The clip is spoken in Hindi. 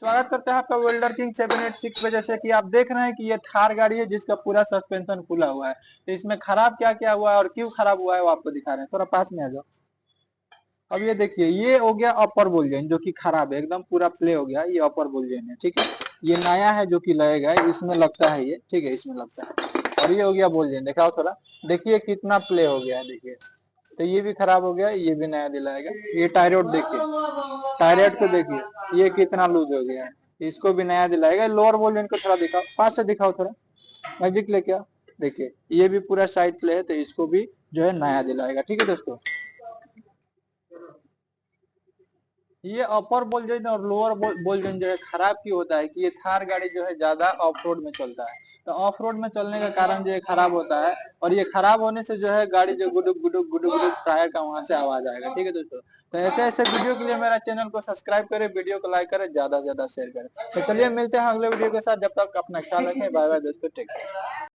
स्वागत करते हैं आपका वेल्डर किंग 786 पे। जैसे कि आप देख रहे हैं कि ये थार गाड़ी है जिसका पूरा सस्पेंशन खुला हुआ है। तो इसमें खराब क्या क्या हुआ है और क्यों खराब हुआ है वो आपको दिखा रहे हैं। थोड़ा पास में आ जाओ। अब ये देखिए, ये हो गया अपर बुलजन जो कि खराब है, एकदम पूरा प्ले हो गया। ये अपर बुलजन है, ठीक है। ये नया है जो कि लगेगा, इसमें लगता है ये, ठीक है, इसमें लगता है। और ये हो गया बुलजन, दिखाओ थोड़ा। देखिए कितना प्ले हो गया है, देखिए। तो ये भी खराब हो गया, ये भी नया दिलाएगा। ये टायरॉड देखिए, टायरॉड को देखिए ये कितना लूज हो गया है, इसको भी नया दिलाएगा। लोअर वोल्यूम को थोड़ा दिखाओ, पास से दिखाओ थोड़ा, मैजिक लेके आओ। देखिए ये भी पूरा साइड प्ले है, तो इसको भी जो है नया दिलाएगा, ठीक है दोस्तों। ये अपर वोल्टेज और लोअर वोल्टेज जो है खराब क्यों होता है कि ये थार गाड़ी जो है ज्यादा ऑफ रोड में चलता है। तो ऑफ रोड में चलने का कारण जो है खराब होता है, और ये खराब होने से जो है गाड़ी जो गुडुक गुडुक गुडुक गुडुक टायर का वहां से आवाज आएगा, ठीक है दोस्तों। तो ऐसे ऐसे वीडियो के लिए मेरा चैनल को सब्सक्राइब करें, वीडियो को लाइक करें, ज्यादा से ज्यादा शेयर करें। तो चलिए मिलते हैं अगले वीडियो के साथ, जब तक अपना ख्याल रखें। बाय बाय दोस्तों, टेक केयर।